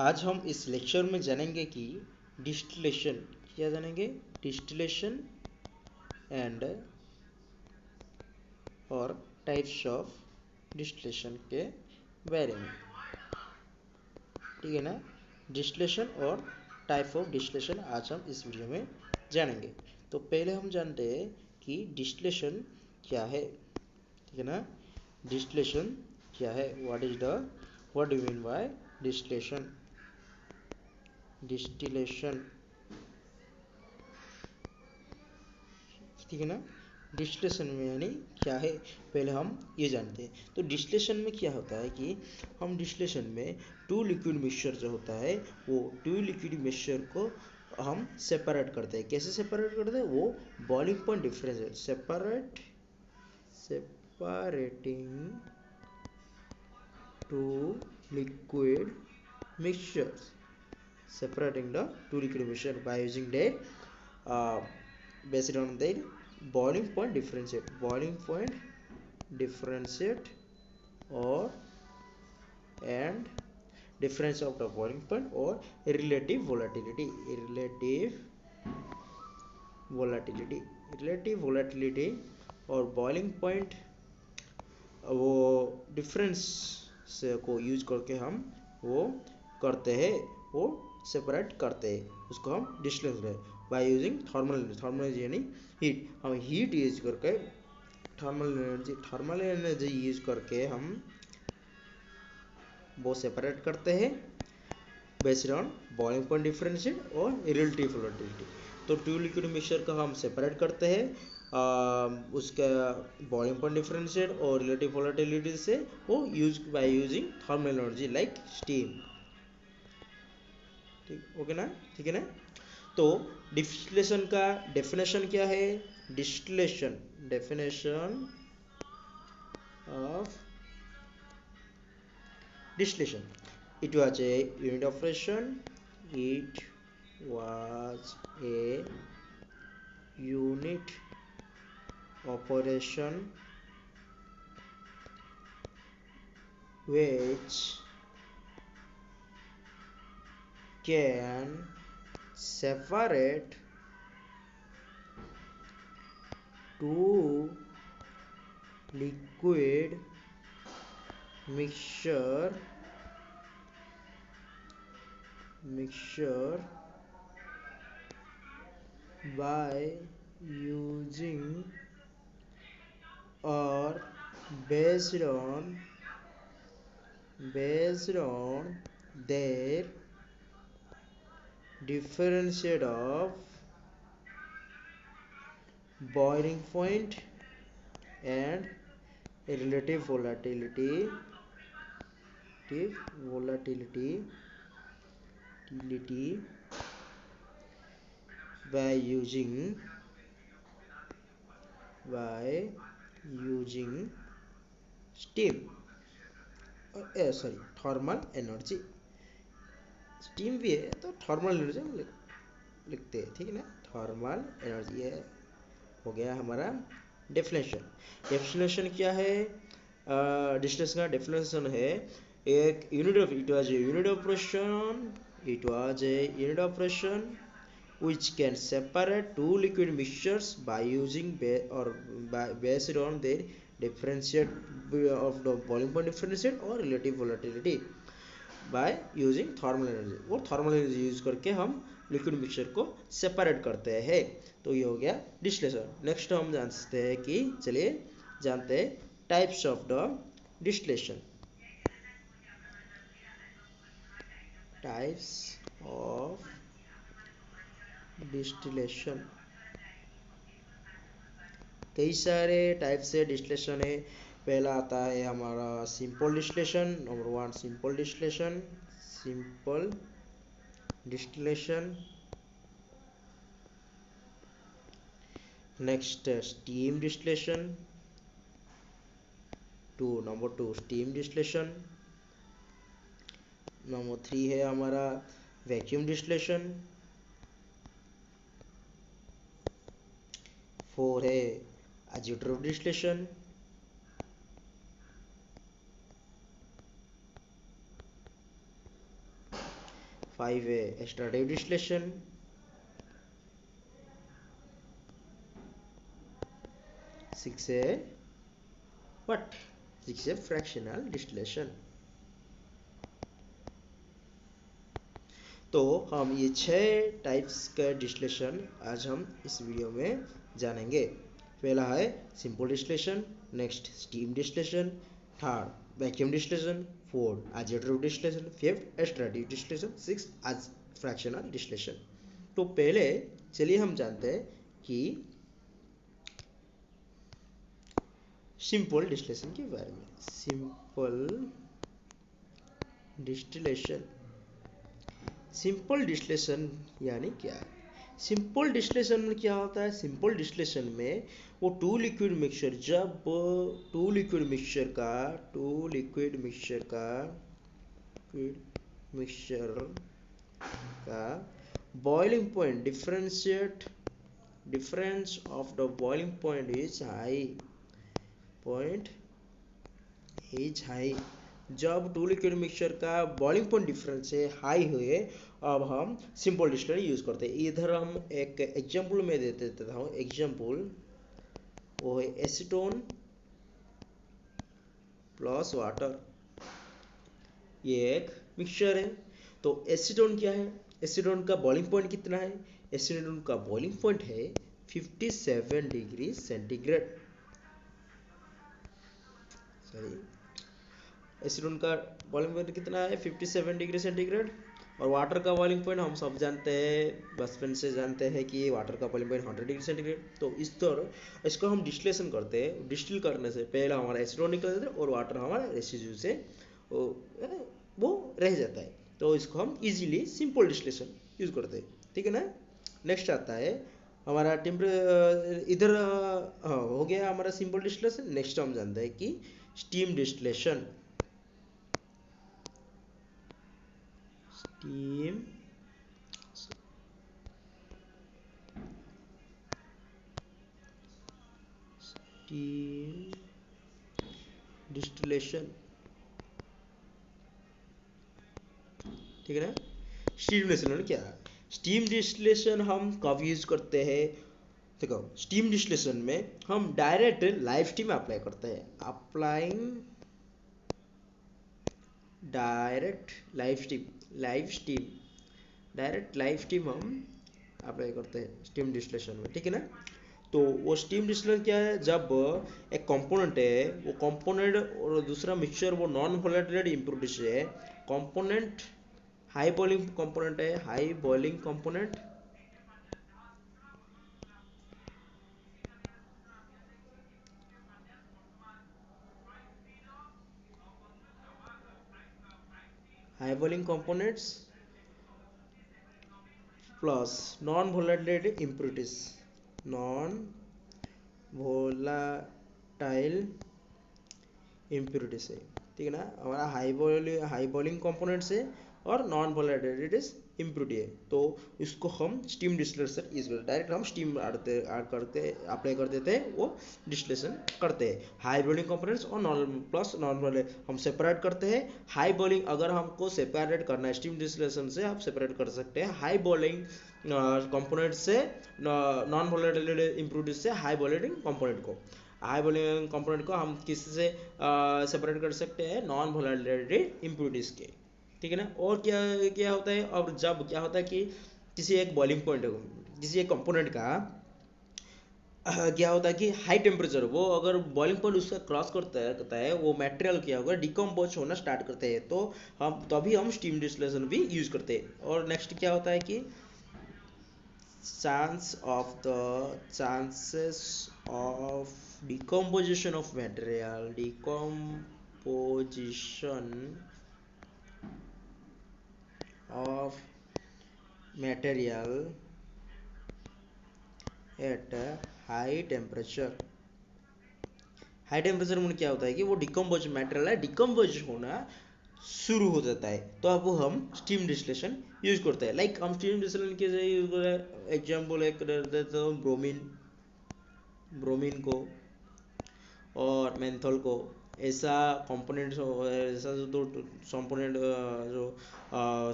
आज हम इस लेक्चर में जानेंगे कि डिस्टिलेशन क्या जानेंगे, डिस्टिलेशन एंड और टाइप्स ऑफ डिस्टिलेशन के बारे में, ठीक है ना। डिस्टिलेशन और टाइप ऑफ डिस्टिलेशन आज हम इस वीडियो में जानेंगे। तो पहले हम जानते हैं कि डिस्टिलेशन क्या है, ठीक है ना। डिस्टिलेशन क्या है, what do you mean by distillation. Distillation, ठीक है ना। डिस्टिलेशन में यानी क्या है, पहले हम ये जानते हैं। तो डिस्टिलेशन में क्या होता है कि हम डिस्टिलेशन में टू लिक्विड मिक्सचर जो होता है वो टू लिक्विड मिक्सचर को हम सेपरेट करते हैं। कैसे सेपरेट करते हैं, वो बॉइलिंग पॉइंट डिफरेंस है, separating two liquid mixtures, separating the two liquid mixture by using their based on their boiling point differentiate or and difference of the boiling point or relative volatility और boiling point वो difference को use करके हम वो करते हैं, वो separate करते हैं, उसको हम डिस्टिलेशन है बाय यूजिंग थर्मल यानी हीट। हम हीट यूज करके थर्मल एनर्जी यूज करके हम वो सेपरेट करते हैं based on boiling point differentiate और रिलेटिव वोलेटिलिटी। तो टू लिक्विड मिक्सचर का हम सेपरेट करते हैं उसका बॉइलिंग पॉइंट डिफरेंशिएट और रिलेटिव वोलेटिलिटी से, वो use by using thermal energy like steam, ठीक ओके ना, ठीक है ना। तो डिस्टिलेशन का डेफिनेशन क्या है, distillation definition of distillation. It was a unit operation. It was a unit operation which can separate two liquid mixture by using or based on their differentiate of boiling point and relative volatility by using steam sorry thermal energy. Steam भी है तो thermal energy हम लिखते हैं, ठीक है ना। Thermal energy है, हो गया हमारा डेफिनेशन क्या है, डिस्टेंस का डेफिनेशन है एक unit of it was a unit operation which can separate two liquid mixtures by using based on their differentiate of the boiling point differentiate और relative volatility by using thermal energy। वो thermal energy use करके हम liquid mixture को separate करते हैं। तो ये हो गया डिस्टिलेशन। नेक्स्ट हम जानते हैं कि चलिए जानते हैं types of the distillation. Types of distillation, कई सारे टाइप से डिस्टिलेशन है। पहला आता है हमारा simple distillation, number 1 simple distillation. Next steam distillation, number 2 steam distillation. Number 3 है हमारा वैक्यूम डिस्टिलेशन। 4 है एजियोट्रोफ डिस्टिलेशन। 5 है extractive distillation, 6 है what 6 है fractional distillation। तो हम ये 6 टाइप्स का डिस्टिलेशन आज हम इस वीडियो में जानेंगे। पहला है simple distillation, next steam distillation, third vacuum distillation, fourth agitative distillation, fifth extractive distillation, six आज फ्रैक्शनल डिस्टिलेशन। तो पहले चलिए हम जानते हैं कि सिंपल डिस्टिलेशन के बारे में। सिंपल डिस्टिलेशन, सिंपल डिस्टिलेशन यानी क्या है? सिंपल डिस्टिलेशन में क्या होता है? सिंपल डिस्टिलेशन में वो टू लिक्विड मिक्सचर, जब टू लिक्विड मिक्सचर का boiling point difference of the boiling point is high. जब टू लिक्विड मिक्सचर का बॉइलिंग पॉइंट डिफरेंस है हाई हुए, अब हम सिंपल डिस्टिलेशन यूज करते हैं। इधर हम एक एग्जांपल में दे देता हूँ। एग्जांपल वो है एसीटोन प्लस वाटर, ये एक मिक्सचर है। तो एसीटोन क्या है? एसीटोन का बॉइलिंग पॉइंट कितना है? एसीटोन का बॉइलिंग पॉइंट है 57 डिग्री सेंटीग्रेड। सॉरी, एसीटोन का बॉइलिंग पॉइंट कितना है? 57 डिग्री सेंटीग्रेड। और वाटर का बॉइलिंग पॉइंट हम सब जानते हैं, बचपन से जानते हैं कि वाटर का बॉइलिंग पॉइंट 100 डिग्री सेंटीग्रेड। तो इस तरह इसको हम डिस्टिलेशन करते हैं। डिस्टिल करने से पहले हमारा एसीटोन निकल जाता है और वाटर हमारा रेसिड्यू से वो रह जाता है। तो इसको हम इजीली सिंपल डिस्टिलेशन यूज करते हैं। ठीक है ना? नेक्स्ट आता है हमारा इधर हो गया हमारा सिंपल डिस्टिलेशन। नेक्स्ट हम जानते हैं कि स्टीम डिस्टिलेशन। स्टीम डिस्टिलेशन, ठीक है ना? स्टीम डिस्टिलेशन क्या है? स्टीम डिस्टिलेशन हम कब यूज करते हैं? देखो, स्टीम डिस्टिलेशन में हम डायरेक्ट लाइव स्टीम अप्लाई करते हैं। अप्लाइंग डायरेक्ट लाइव स्टीम हम अप्लाई करते हैं स्टीम डिस्टिलेशन में। ठीक है ना? तो वो स्टीम डिस्टिलेशन क्या है? जब एक कंपोनेंट है, वो कंपोनेंट और दूसरा मिक्सचर वो नॉन वोलेटाइल इम्प्यूरिटीज है। कंपोनेंट हाई बॉइलिंग कंपोनेंट है, high boiling component high boiling components plus non volatile impurities, non volatile impurities है। ठीक है ना? हमारा हाई बॉइलिंग कंपोनेंट्स है और नॉन वोलेटाइल इम्प्यूरिटी है। तो इसको हम स्टीम डिस्टिलेशन यूज करते हैं। डायरेक्ट हम स्टीम अप्लाई कर देते हैं, वो डिस्टिलेशन करते हैं। हाई बॉइलिंग कंपोनेंट्स और नॉन बॉइलिंग हम सेपरेट करते हैं। हाई बॉइलिंग अगर हमको सेपरेट करना है स्टीम डिस्टिलेशन से, आप सेपरेट कर सकते हैं हाई बॉइलिंग कंपोनेंट से, नॉन वोलेटाइल इम्प्यूरिटीज से हाई बॉइलिंग कंपोनेंट को। हाई बॉइलिंग कंपोनेंट को हम किसी से सेपरेट कर सकते हैं? नॉन वोलेटाइल इम्प्यूरिटीज के। ठीक है ना? और क्या क्या होता है? और जब क्या होता है कि किसी एक बॉइलिंग पॉइंट, किसी एक कंपोनेंट का क्या होता है कि हाई टेम्परेचर, वो अगर बॉइलिंग पॉइंट उसका क्रॉस करता है वो मटेरियल क्या होगा? डिकम्पोज होना स्टार्ट करते हैं। तो हम तभी हम स्टीम डिस्टिलेशन भी यूज करते हैं। और नेक्स्ट क्या होता है कि chances of decomposition of material, of material at a high temperature। High temperature में क्या होता है कि वो डिकम्पोज मटेरियल है, डिकम्पोज होना शुरू हो जाता है। तो अब हम स्टीम डिस्टिलेशन यूज करते हैं। लाइक हम स्टीम डिस्टिलेशन के यूज करते हैं। एग्जाम्पल एक देता हूँ, ब्रोमीन को और मेंथॉल को ऐसा कंपोनेंट, ऐसा जो कंपोनेंट जो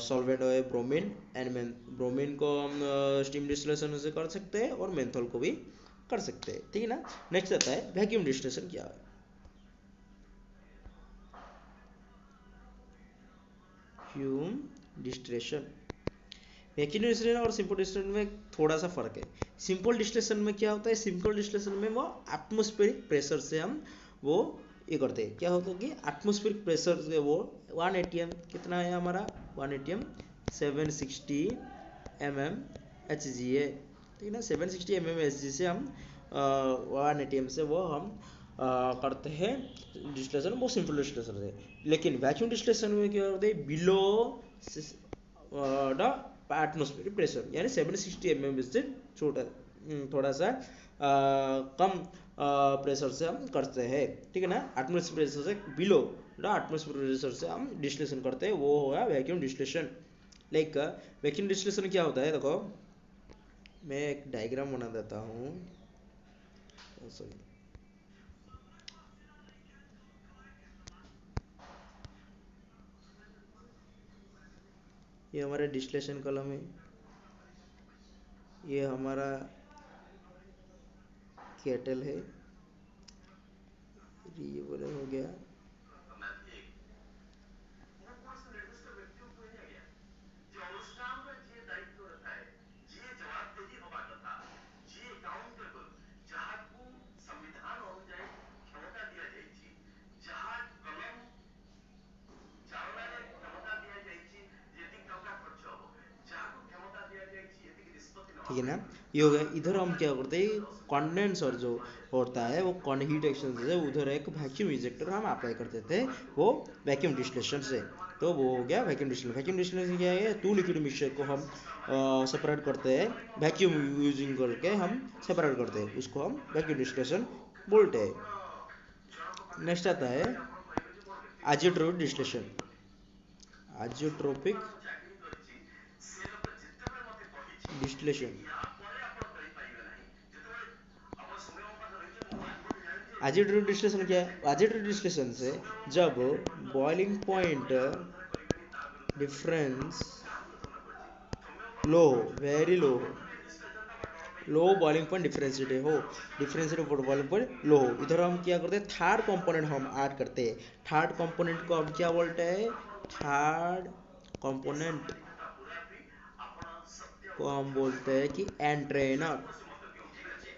सॉल्वेंट है ब्रोमीन एंड ब्रोमीन को हम स्टीम डिस्टिलेशन से कर सकते हैं और मेंथॉल को भी कर सकते हैं, ठीक है ना। नेक्स्ट आता है वैक्यूम डिस्टिलेशन क्या है। वैक्यूम डिस्टिलेशन, वैक्यूम डिस्टिलेशन और सिंपल डिस्टिलेशन में थोड़ा सा फर्क है। सिंपल डिस्टिलेशन में क्या होता है, सिंपल डिस्टिलेशन में वो एटमॉस्फेरिक प्रेशर से हम वो ये करते हैं, क्या होता है कि एटमॉस्फेरिक प्रेशर से वो 1 atm कितना है हमारा 1 atm 760 mm Hg है, ठीक है ना। 760 mm Hg से हम 1 atm से वो हम करते हैं डिस्टिलेशन, वो सिंपल डिस्टिलेशन है। लेकिन वैक्यूम डिस्टिलेशन में क्या होता है, बिलो द एटमॉस्फेरिक प्रेशर, यानी 760 mm से छोटा थोड़ा सा कम प्रेशर से हम करते हैं, ठीक है ना। एटमॉस्फेरिक प्रेशर से बिलो द एटमॉस्फेरिक प्रेशर से हम डिस्टिलेशन करते हैं, वो होगा vacuum distillation. Like vacuum distillation क्या होता है, देखो मैं एक डायग्राम बना देता हूँ। सॉरी, ये हमारा डिस्टिलेशन कॉलम है, ये हमारा केटल है, ये बोले हो गया। ठीक है ना, ये हो गया। इधर हम क्या करते हैं, कंडेंसर जो होता है वो हीट एक्सचेंजर से उधर एक वैक्यूम इंजेक्टर हम अप्लाई कर देते हैं वो वैक्यूम डिस्टिलेशन से, तो वो हो गया वैक्यूम डिस्टिलेशन। वैक्यूम डिस्टिलेशन क्या है, टू लिक्विड मिक्सचर को हम सेपरेट करते हैं, वैक्यूम यूजिंग करके हम सेपरेट करते हैं, उसको हम वैक्यूम डिस्टिलेशन बोलते हैं। नेक्स्ट आता है आजियोट्रोपिक डिस्टिलेशन। आजियोट्रोपिक डिस्टिलेशन, एजिटेटिव डिस्टिलेशन क्या है, एजिटेटिव डिस्टिलेशन से जब बॉइलिंग पॉइंट डिफरेंस लो हो, वेरी लो हो, low boiling point differentiate boiling point low हो, इधर हम क्या करते हैं, थर्ड कंपोनेंट हम ऐड करते हैं। थर्ड कंपोनेंट को हम क्या बोलते हैं, थर्ड कंपोनेंट को हम बोलते हैं कि एंट्रेनर।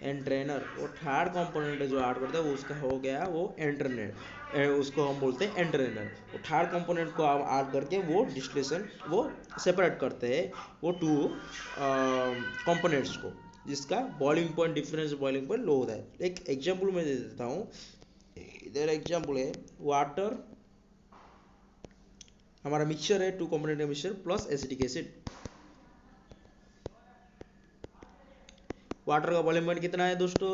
एंट्रेनर वो थर्ड कंपोनेंट जो ऐड करता है वो उसका हो गया वो एंट्रेनर, उसको हम बोलते हैं एंट्रेनर। वो थर्ड कंपोनेंट को आप ऐड करके वो डिस्टिलेशन वो सेपरेट करते हैं वो टू कंपोनेंट्स को, जिसका boiling point difference boiling point low होता है। एक एग्जांपल मैं दे देता हूँ, इधर एग्जांपल है वाटर, हमारा मिक्सचर है, टू कंपोनेंट का mixture plus acetic acid. Water का बॉइलिंग पॉइंट कितना है दोस्तों,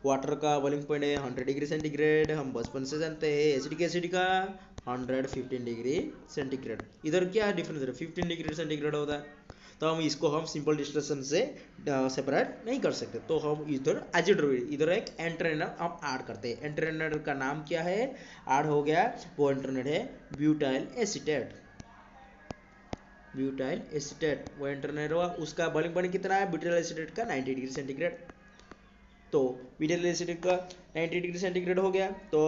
वाटर का बॉइलिंग पॉइंट है 100 डिग्री सेंटीग्रेड, हम बचपन से जानते हैं। एसिडिक एसिड का 115 डिग्री सेंटीग्रेड। इधर क्या डिफरेंस है, 15 डिग्री सेंटीग्रेड होता है, तो हम इसको हम सिंपल डिस्टिलेशन से सेपरेट नहीं कर सकते, तो हम इधर एजिड्रोइड, इधर एक एंट्रेनर हम ऐड करते हैं। एंट्रेनर का नाम क्या है, ऐड हो गया, वो एंट्रेनर है ब्यूटाइल एसीटेट। ब्यूटाइल एसीटेट वो एंट्रेनर हुआ, उसका बॉइलिंग पॉइंट कितना है, ब्यूटाइल एसीटेट का 90 डिग्री सेंटीग्रेड। तो ब्यूटाइल एसीटेट का 90 डिग्री सेंटीग्रेड हो गया, तो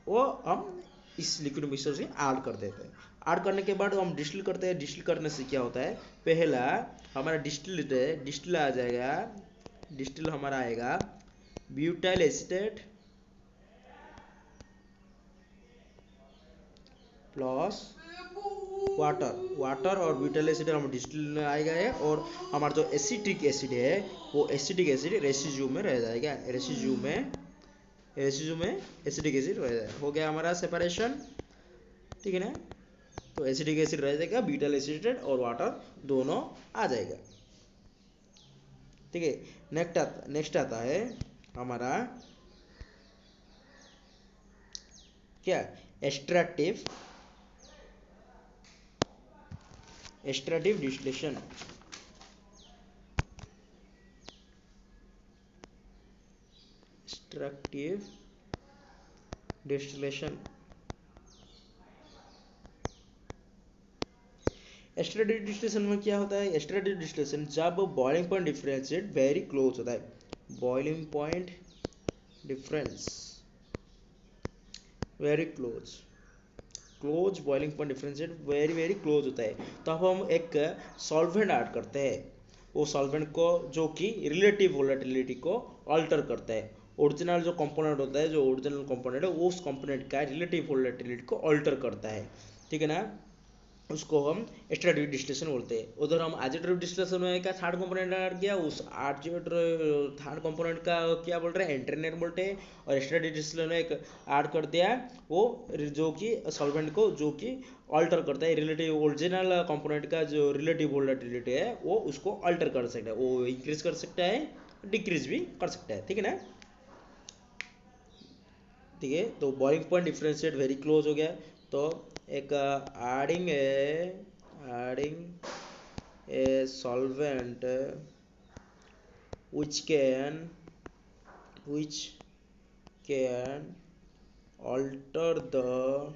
वो हम इस लिक्विड मिक्सचर से ऐड कर देते हैं। ऐड करने के बाद हम डिस्टिल करते हैं। डिस्टिल करने से क्या होता है, पहला हमारा डिस्टिल आ जाएगा, डिस्टिल हमारा आएगा ब्यूटाइल एसीटेट प्लस वाटर और ब्यूटाइल एसिड हम डिस्टिल में आएगा है, और हमारा जो एसिटिक एसिड है वो एसिटिक एसिड रेसिड्यू में रह जाएगा, रेसिड्यू में एसिटिक एसिड रह जाएगा। हो गया हमारा सेपरेशन, ठीक है ना। तो एसिटिक एसिड रह जाएगा, ब्यूटाइल एसिड और वाटर दोनों आ जाएगा, ठीक है। नेक्स्ट आता है हमारा क्या, extractive distillation. Extractive distillation. Static distillation में क्या होता है? स्टैटिक डिस्टिलेशन जब boiling point differentiate very close होता है, boiling point difference very close, close boiling point differentiate very very close होता है, तो अब हम एक सॉल्वेंट ऐड करते हैं, वो सॉल्वेंट को जो कि रिलेटिव वोलेटिलिटी को अल्टर करता है। ओरिजिनल जो कंपोनेंट होता है, जो ओरिजिनल कंपोनेंट है, वो उस कंपोनेंट का रिलेटिव वोलेटिलिटी को अल्टर करता है, ठीक है ना, उसको हम स्टैटिक डिस्टिलेशन बोलते हैं। उधर हम एजिटेटिव डिस्टिलेशन में क्या थर्ड कंपोनेंट ऐड किया, उस थर्ड कंपोनेंट का क्या बोल रहे हैं, इंटरनेट बोलते हैं, और स्टैटिक डिस्टिलेशन में एक ऐड कर दिया वो जो कि सॉल्वेंट को जो कि अल्टर करता है, रिलेटिव ओरिजिनल कंपोनेंट का जो रिलेटिव वोलेटिलिटी है वो उसको अल्टर कर सकता है, वो इंक्रीज कर सकता है, डिक्रीज भी कर सकता है, ठीक है ना। ठीक है, तो boiling point differentiate very close हो गया, तो एक adding a solvent which can alter the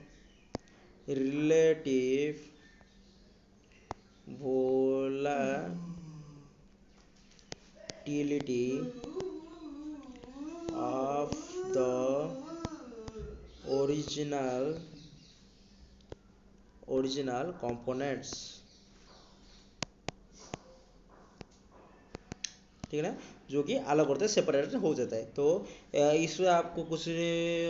relative volatility of the original components, ठीक है ना, जो कि अलग होता है, सेपरेट हो जाता है। तो इसमें आपको कुछ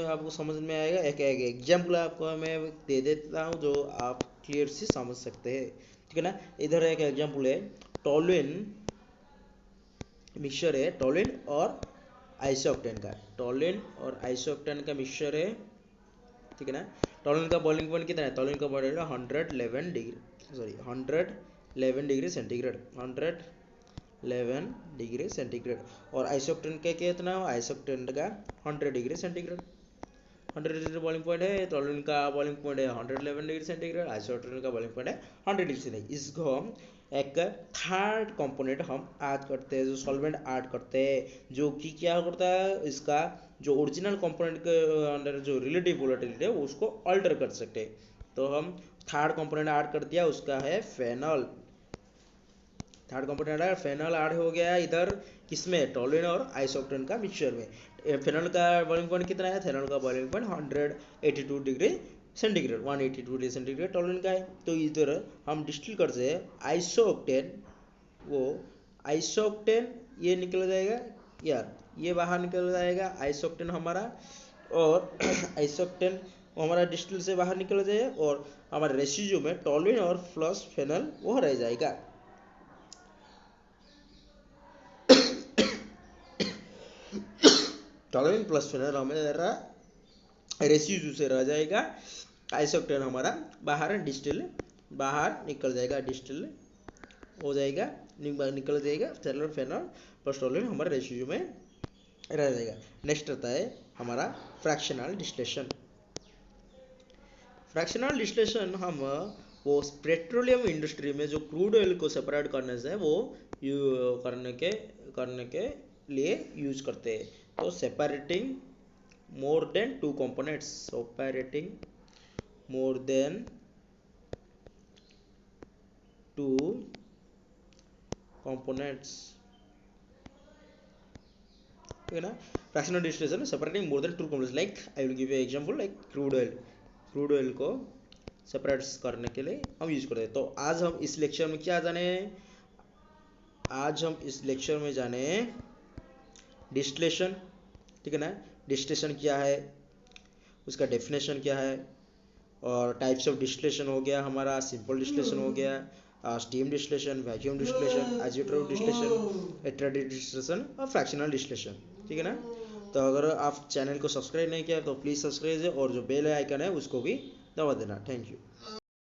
आपको समझ में आएगा, एक एग्जाम्पल आपको मैं दे देता हूँ जो आप क्लियर से समझ सकते हैं, ठीक है ना। इधर एक एग्जाम्पल है, टोलुइन मिक्सचर है, टोलुइन और आइसोक्टेन का, टोलुइन और आइसोक्टेन का मिक्सचर है, ठीक है ना। टोलुइन का बॉइलिंग पॉइंट कितना है? टोलुइन का boiling 111 degree, sorry 111 degree centigrade, 111 degree centigrade, और आइसोक्टेन का कितना है? आइसोक्टेन का 100 degree centigrade, 100 degree boiling point है, टोलुइन का बॉइलिंग पॉइंट है 111 डिग्री सेंटीग्रेड, आइसोक्टेन का बॉइलिंग पॉइंट है 100 डिग्री सेंटीग्रेड। इसको हम एक थर्ड कंपोनेंट हम ऐड करते हैं, जो सॉल्वेंट ऐड करते हैं, जो कि क्या करता है, इसका जो ओरिजिनल कंपोनेंट के अंदर जो रिलेटिव वोलेटिलिटी है उसको अल्टर कर सकते हैं। तो हम थर्ड कंपोनेंट ऐड कर दिया, उसका है फेनॉल, थर्ड कंपोनेंट है फेनॉल ऐड हो गया इधर, किसमें? टोलुइन और आइसोक्टेन का मिक्सचर में। फेनॉल का बॉइलिंग पॉइंट कितना है? फेनॉल का boiling point 182 degree centigrade, 182 degree centigrade toluene का है। तो इधर हम डिस्टिल करते हैं आइसोक्टेन, वो आइसोक्टेन ये निकल जाएगा यार, ये बाहर निकल जाएगा आइसोक्टेन हमारा, और आइसोक्टेन हमारा डिस्टिल से बाहर निकल जाएगा, और हमारे रेसिड्यू में टोलुइन और प्लस फेनॉल वो रह जाएगा। टोलुइन प्लस फेनॉल हमारा रेसिड्यू से रह जाएगा, आइसोक्टेन हमारा बाहर डिस्टिल बाहर निकल जाएगा, डिस्टिल हो जाएगा, निकल जाएगा, फेनॉल प्लस टोलुइन हमारे रेसिड्यू में रह जाएगा। नेक्स्ट आता है हमारा फ्रैक्शनल डिस्टिलेशन। फ्रैक्शनल डिस्टिलेशन हम वो पेट्रोलियम इंडस्ट्री में जो क्रूड ऑयल को सेपरेट करने से वो करने के लिए यूज करते हैं। तो separating more than two components, separating more than two components, ठीक है ना। Fractional distillation separating more than two components, like I will give you example, like crude oil को सेपरेट करने के लिए हम यूज करते हैं। तो आज हम इस लेक्चर में क्या जाने, आज हम इस लेक्चर में जाने डिस्टिलेशन, ठीक है ना। डिस्टिलेशन क्या है, उसका डेफिनेशन क्या है, और टाइप्स ऑफ डिस्टिलेशन हो गया हमारा, सिंपल डिस्टिलेशन हो गया, steam distillation, vacuum distillation, agitative distillation, iterative distillation और फ्रैक्शनल डिस्टिलेशन, ठीक है ना। तो अगर आप चैनल को सब्सक्राइब नहीं किया तो प्लीज़ सब्सक्राइब, और जो बेल आइकन है उसको भी दबा देना। Thank you.